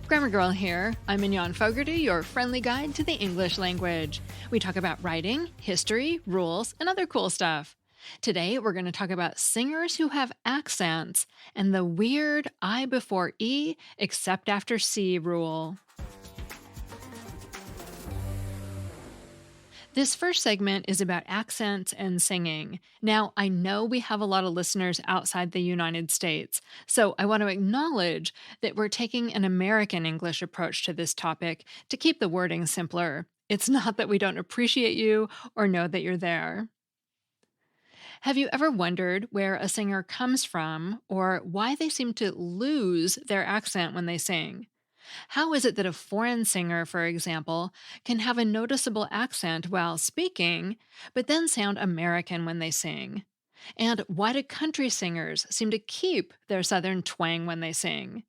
Grammar Girl here. I'm Mignon Fogarty, your friendly guide to the English language. We talk about writing, history, rules, and other cool stuff. Today, we're going to talk about singers who have accents and the weird I before E except after C rule. This first segment is about accents and singing. Now, I know we have a lot of listeners outside the United States, so I want to acknowledge that we're taking an American English approach to this topic to keep the wording simpler. It's not that we don't appreciate you or know that you're there. Have you ever wondered where a singer comes from or why they seem to lose their accent when they sing? How is it that a foreign singer, for example, can have a noticeable accent while speaking, but then sound American when they sing? And why do country singers seem to keep their southern twang when they sing?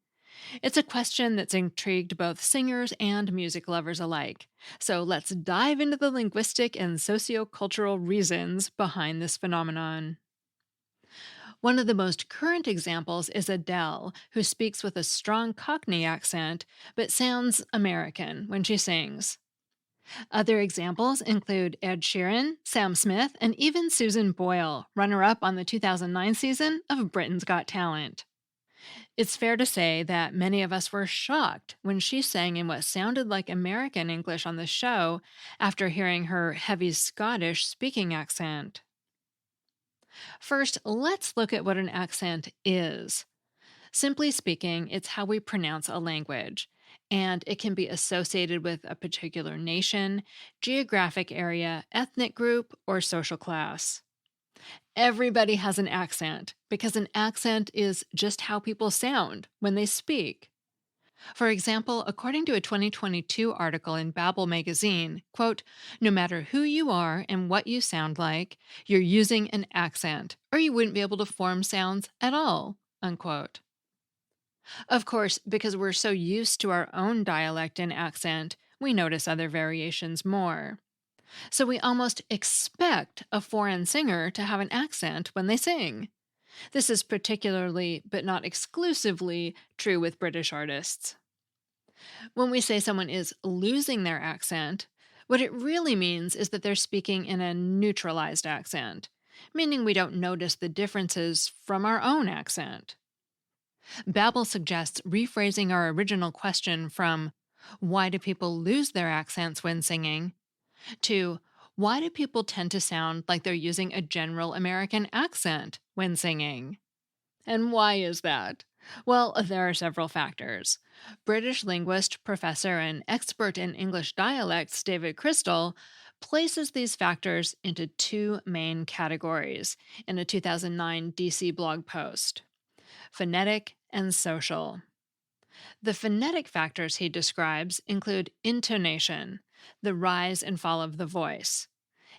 It's a question that's intrigued both singers and music lovers alike. So let's dive into the linguistic and sociocultural reasons behind this phenomenon. One of the most current examples is Adele, who speaks with a strong Cockney accent but sounds American when she sings. Other examples include Ed Sheeran, Sam Smith, and even Susan Boyle, runner-up on the 2009 season of Britain's Got Talent. It's fair to say that many of us were shocked when she sang in what sounded like American English on the show after hearing her heavy Scottish speaking accent. First, let's look at what an accent is. Simply speaking, it's how we pronounce a language, and it can be associated with a particular nation, geographic area, ethnic group, or social class. Everybody has an accent, because an accent is just how people sound when they speak. For example, according to a 2022 article in Babel magazine, quote, "No matter who you are and what you sound like, you're using an accent, or you wouldn't be able to form sounds at all," unquote. Of course, because we're so used to our own dialect and accent, we notice other variations more. So we almost expect a foreign singer to have an accent when they sing. This is particularly, but not exclusively, true with British artists. When we say someone is losing their accent, what it really means is that they're speaking in a neutralized accent, meaning we don't notice the differences from our own accent. Babel suggests rephrasing our original question from, "Why do people lose their accents when singing?" to, "Why do people tend to sound like they're using a general American accent when singing?" And why is that? Well, there are several factors. British linguist, professor, and expert in English dialects David Crystal places these factors into two main categories in a 2009 DC blog post: phonetic and social. The phonetic factors he describes include intonation, the rise and fall of the voice,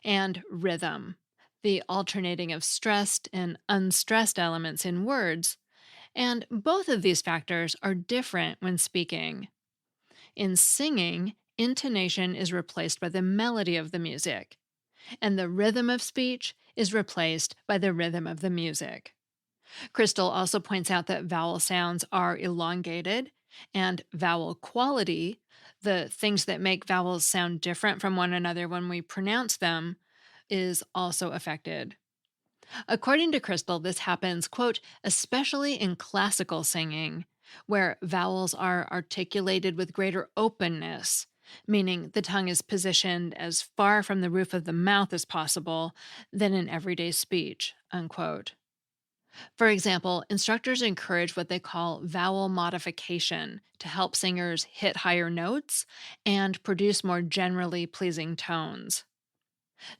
and rhythm, the alternating of stressed and unstressed elements in words, and both of these factors are different when speaking. In singing, intonation is replaced by the melody of the music, and the rhythm of speech is replaced by the rhythm of the music. Crystal also points out that vowel sounds are elongated, and vowel quality, the things that make vowels sound different from one another when we pronounce them, is also affected. According to Crystal, this happens, quote, especially in classical singing, where vowels are articulated with greater openness, meaning the tongue is positioned as far from the roof of the mouth as possible than in everyday speech, unquote. For example, instructors encourage what they call vowel modification to help singers hit higher notes and produce more generally pleasing tones.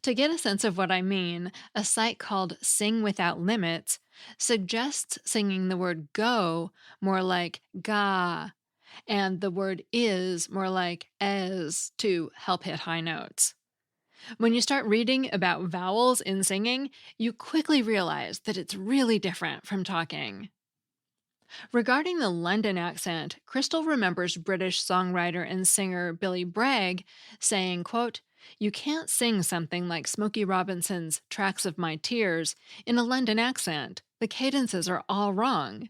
To get a sense of what I mean, a site called Sing Without Limits suggests singing the word go more like ga and the word is more like es to help hit high notes. When you start reading about vowels in singing, you quickly realize that it's really different from talking. Regarding the London accent, Crystal remembers British songwriter and singer Billy Bragg saying, quote, "You can't sing something like Smokey Robinson's Tracks of My Tears in a London accent. The cadences are all wrong.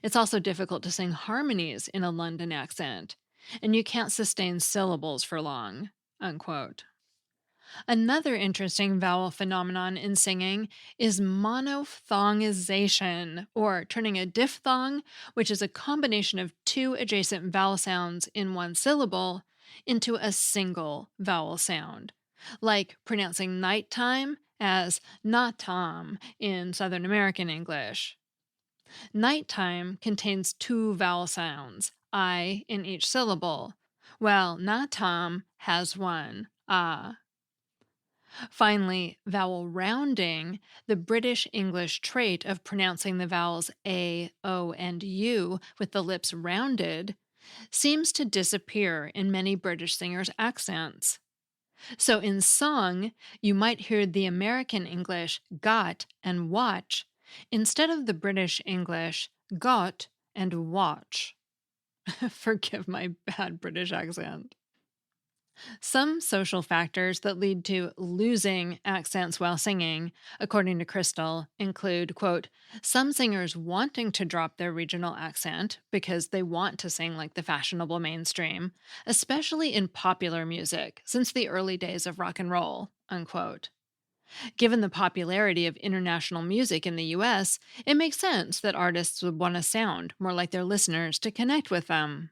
It's also difficult to sing harmonies in a London accent, and you can't sustain syllables for long. Unquote. Another interesting vowel phenomenon in singing is monophthongization, or turning a diphthong, which is a combination of two adjacent vowel sounds in one syllable, into a single vowel sound, like pronouncing nighttime as natam in Southern American English. Nighttime contains two vowel sounds, I in each syllable, while natam has one, ah. Finally, vowel rounding, the British English trait of pronouncing the vowels A, O, and U with the lips rounded, seems to disappear in many British singers' accents. So in song, you might hear the American English got and watch instead of the British English got and watch. Forgive my bad British accent. Some social factors that lead to losing accents while singing, according to Crystal, include, quote, some singers wanting to drop their regional accent because they want to sing like the fashionable mainstream, especially in popular music since the early days of rock and roll, unquote. Given the popularity of international music in the US, it makes sense that artists would want to sound more like their listeners to connect with them.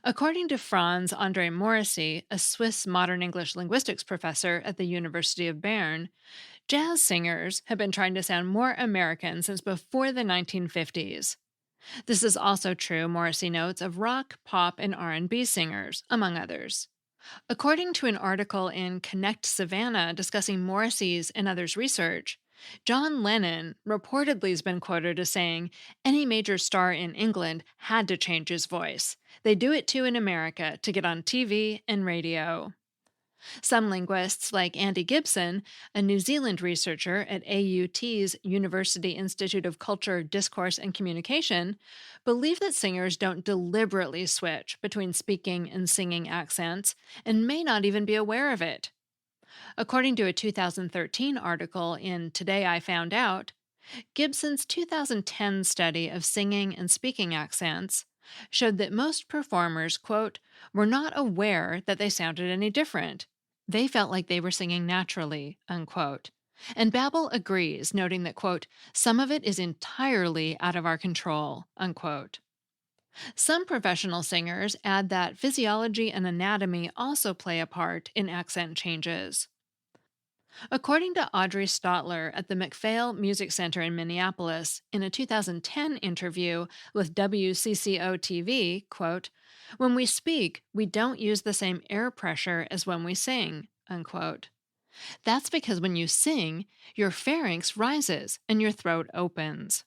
According to Franz Andre Morrissey, a Swiss modern English linguistics professor at the University of Bern, jazz singers have been trying to sound more American since before the 1950s. This is also true, Morrissey notes, of rock, pop, and R&B singers, among others. According to an article in Connect Savannah discussing Morrissey's and others' research, John Lennon reportedly has been quoted as saying any major star in England had to change his voice. They do it too in America to get on TV and radio. Some linguists, like Andy Gibson, a New Zealand researcher at AUT's University Institute of Culture, Discourse, and Communication, believe that singers don't deliberately switch between speaking and singing accents and may not even be aware of it. According to a 2013 article in Today I Found Out, Gibson's 2010 study of singing and speaking accents showed that most performers, quote, were not aware that they sounded any different. They felt like they were singing naturally, unquote. And Babel agrees, noting that, quote, some of it is entirely out of our control, unquote. Some professional singers add that physiology and anatomy also play a part in accent changes. According to Audrey Stotler at the MacPhail Music Center in Minneapolis, in a 2010 interview with WCCO TV, quote, when we speak, we don't use the same air pressure as when we sing, unquote. That's because when you sing, your pharynx rises and your throat opens.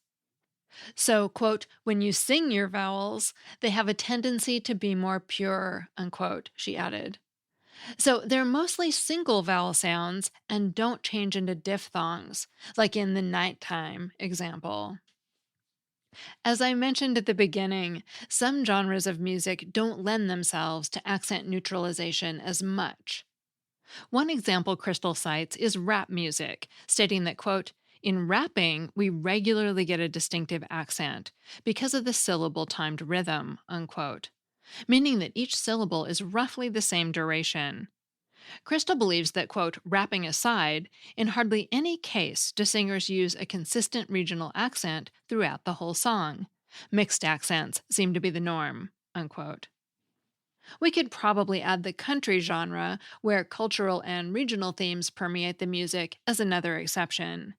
So, quote, when you sing your vowels, they have a tendency to be more pure, unquote, she added. So they're mostly single vowel sounds and don't change into diphthongs, like in the nighttime example. As I mentioned at the beginning, some genres of music don't lend themselves to accent neutralization as much. One example Crystal cites is rap music, stating that, quote, in rapping, we regularly get a distinctive accent because of the syllable-timed rhythm, unquote, meaning that each syllable is roughly the same duration. Crystal believes that, quote, rapping aside, in hardly any case do singers use a consistent regional accent throughout the whole song. Mixed accents seem to be the norm, unquote. We could probably add the country genre, where cultural and regional themes permeate the music, as another exception.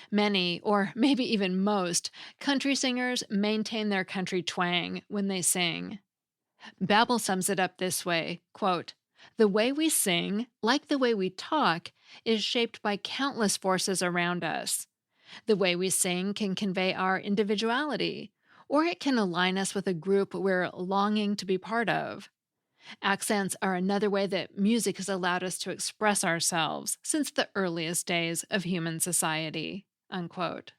Many, or maybe even most, country singers maintain their country twang when they sing. Babel sums it up this way, quote, the way we sing, like the way we talk, is shaped by countless forces around us. The way we sing can convey our individuality, or it can align us with a group we're longing to be part of. Accents are another way that music has allowed us to express ourselves since the earliest days of human society, unquote.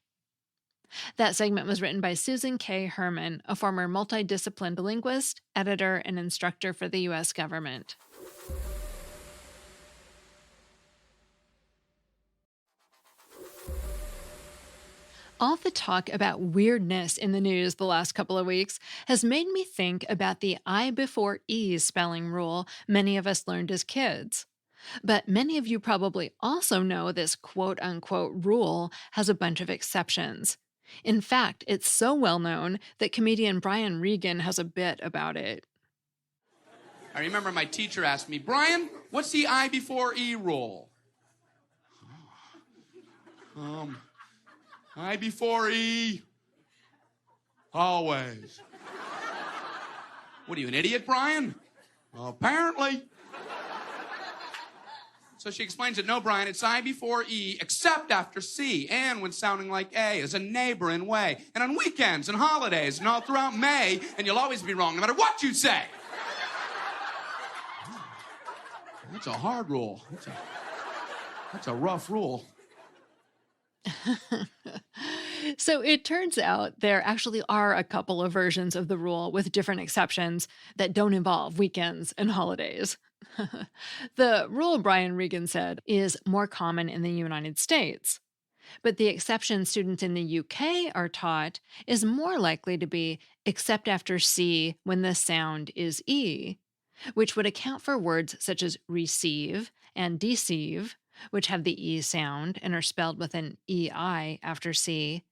That segment was written by Susan K. Herman, a former multidisciplined linguist, editor, and instructor for the U.S. government. All the talk about weirdness in the news the last couple of weeks has made me think about the I before E spelling rule many of us learned as kids. But many of you probably also know this quote unquote rule has a bunch of exceptions. In fact, it's so well known that comedian Brian Regan has a bit about it. I remember my teacher asked me, Brian, what's the I before E rule? I before E, always. What are you, an idiot, Brian? Well, apparently. So she explains it, no, Brian, it's I before E, except after C, and when sounding like A, as a neighbor in way, and on weekends and holidays, and all throughout May, and you'll always be wrong, no matter what you say. That's a hard rule. That's a rough rule. So it turns out there actually are a couple of versions of the rule with different exceptions that don't involve weekends and holidays. The rule, Brian Regan said, is more common in the United States. But the exception students in the UK are taught is more likely to be except after C when the sound is E, which would account for words such as receive and deceive, which have the E sound and are spelled with an EI after C,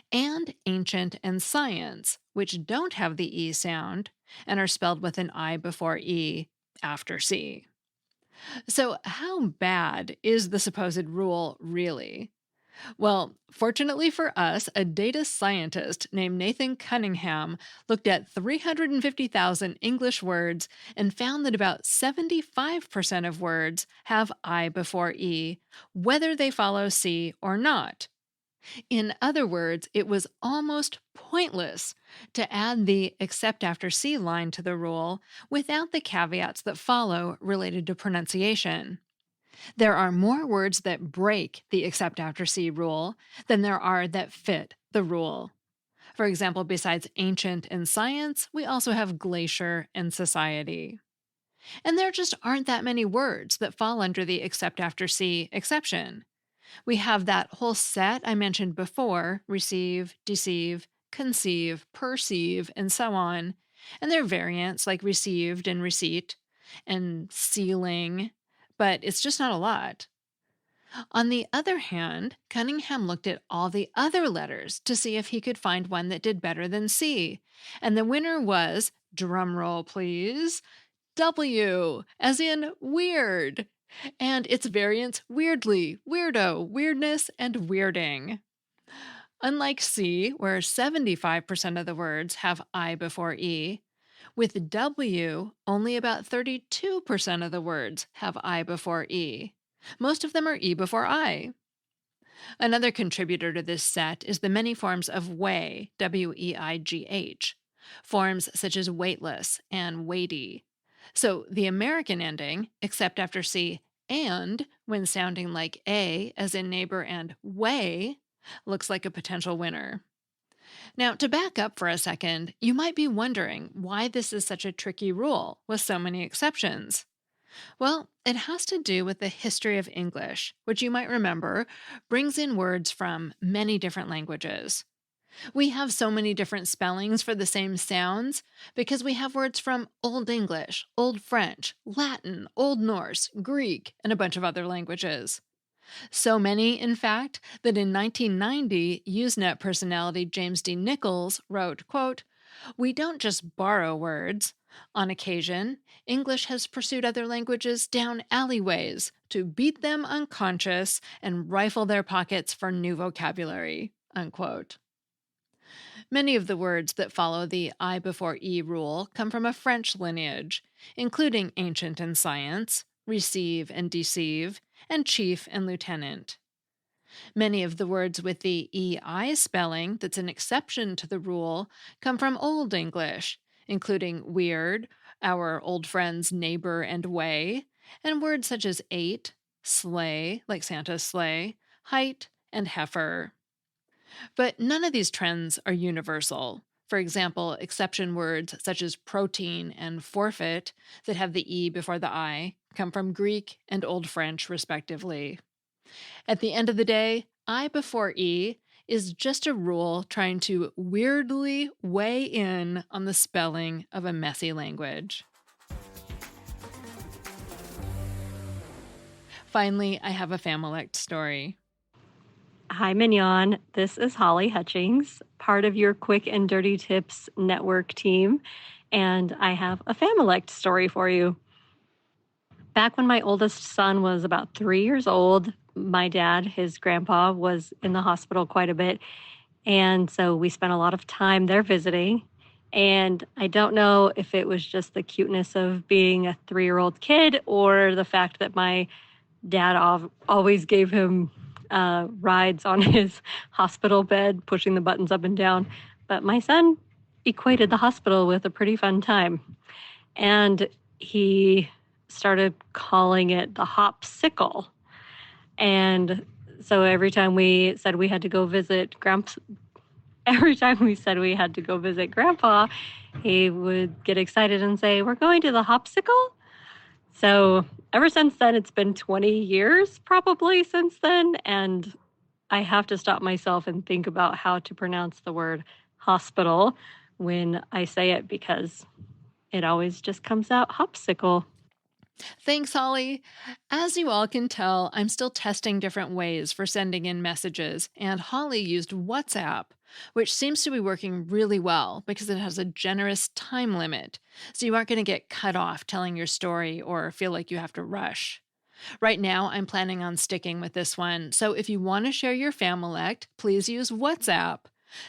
and ancient and science, which don't have the E sound and are spelled with an I before E after C. So, how bad is the supposed rule really? Well, fortunately for us, a data scientist named Nathan Cunningham looked at 350,000 English words and found that about 75% of words have I before E, whether they follow C or not. In other words, it was almost pointless to add the except after C line to the rule without the caveats that follow related to pronunciation. There are more words that break the except after C rule than there are that fit the rule. For example, besides ancient and science, we also have glacier and society. And there just aren't that many words that fall under the except after C exception. We have that whole set I mentioned before: receive, deceive, conceive, perceive, and so on. And there are variants like received and receipt and sealing, but it's just not a lot. On the other hand, Cunningham looked at all the other letters to see if he could find one that did better than C. And the winner was, drumroll please, W, as in weird. And its variants weirdly, weirdo, weirdness, and weirding. Unlike C, where 75% of the words have I before E, with W, only about 32% of the words have I before E. Most of them are E before I. Another contributor to this set is the many forms of weigh, W-E-I-G-H, forms such as weightless and weighty. So the American ending, except after C and when sounding like A, as in neighbor, and way, looks like a potential winner. Now, to back up for a second, you might be wondering why this is such a tricky rule with so many exceptions. Well, it has to do with the history of English, which you might remember brings in words from many different languages. We have so many different spellings for the same sounds because we have words from Old English, Old French, Latin, Old Norse, Greek, and a bunch of other languages. So many, in fact, that in 1990, Usenet personality James D. Nichols wrote, quote, "We don't just borrow words. On occasion, English has pursued other languages down alleyways to beat them unconscious and rifle their pockets for new vocabulary," unquote. Many of the words that follow the I before E rule come from a French lineage, including ancient and science, receive and deceive, and chief and lieutenant. Many of the words with the EI spelling that's an exception to the rule come from Old English, including weird, our old friend's neighbor and way, and words such as eight, sleigh, like Santa's sleigh, height, and heifer. But none of these trends are universal. For example, exception words such as protein and forfeit that have the E before the I come from Greek and Old French, respectively. At the end of the day, I before E is just a rule trying to weirdly weigh in on the spelling of a messy language. Finally, I have a Familect story. Hi, Mignon. This is Holly Hutchings, part of your Quick and Dirty Tips network team, and I have a Familect story for you. Back when my oldest son was about 3 years old, my dad, his grandpa, was in the hospital quite a bit, and so we spent a lot of time there visiting. And I don't know if it was just the cuteness of being a 3-year-old kid or the fact that my dad always gave him rides on his hospital bed, pushing the buttons up and down. But my son equated the hospital with a pretty fun time. And he started calling it the hopsicle. And so every time we said we had to go visit Grandpa, he would get excited and say, "We're going to the hopsicle?" So ever since then, it's been 20 years probably since then. And I have to stop myself and think about how to pronounce the word hospital when I say it because it always just comes out hopsicle. Thanks, Holly. As you all can tell, I'm still testing different ways for sending in messages, and Holly used WhatsApp, which seems to be working really well because it has a generous time limit, so you aren't going to get cut off telling your story or feel like you have to rush. Right now, I'm planning on sticking with this one, so if you want to share your Familect, please use WhatsApp.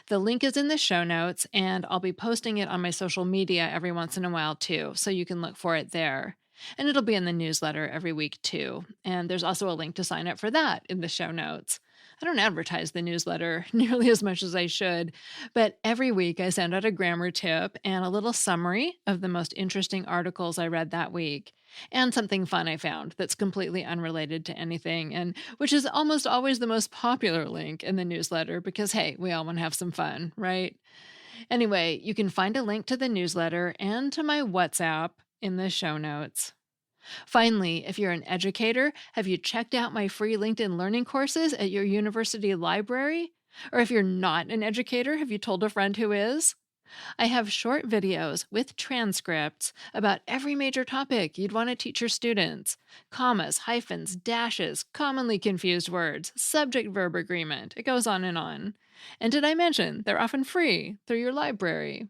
The link is in the show notes, and I'll be posting it on my social media every once in a while too, so you can look for it there. And it'll be in the newsletter every week too. And there's also a link to sign up for that in the show notes. I don't advertise the newsletter nearly as much as I should, but every week I send out a grammar tip and a little summary of the most interesting articles I read that week, and something fun I found that's completely unrelated to anything, and which is almost always the most popular link in the newsletter because, hey, we all want to have some fun, right? Anyway, you can find a link to the newsletter and to my WhatsApp in the show notes. Finally, if you're an educator, have you checked out my free LinkedIn learning courses at your university library? Or if you're not an educator, have you told a friend who is? I have short videos with transcripts about every major topic you'd want to teach your students: commas, hyphens, dashes, commonly confused words, subject verb agreement. It goes on. And did I mention they're often free through your library?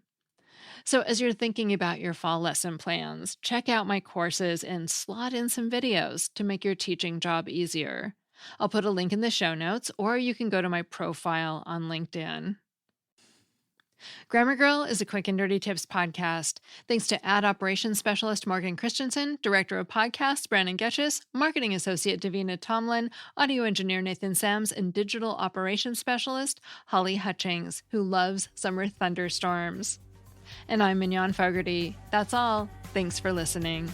So, as you're thinking about your fall lesson plans, check out my courses and slot in some videos to make your teaching job easier. I'll put a link in the show notes, or you can go to my profile on LinkedIn. Grammar Girl is a Quick and Dirty Tips podcast. Thanks to Ad Operations Specialist Morgan Christensen, Director of Podcasts Brandon Getchis, Marketing Associate Davina Tomlin, Audio Engineer Nathan Semes, and Digital Operations Specialist Holly Hutchings, who loves summer thunderstorms. And I'm Mignon Fogarty. That's all. Thanks for listening.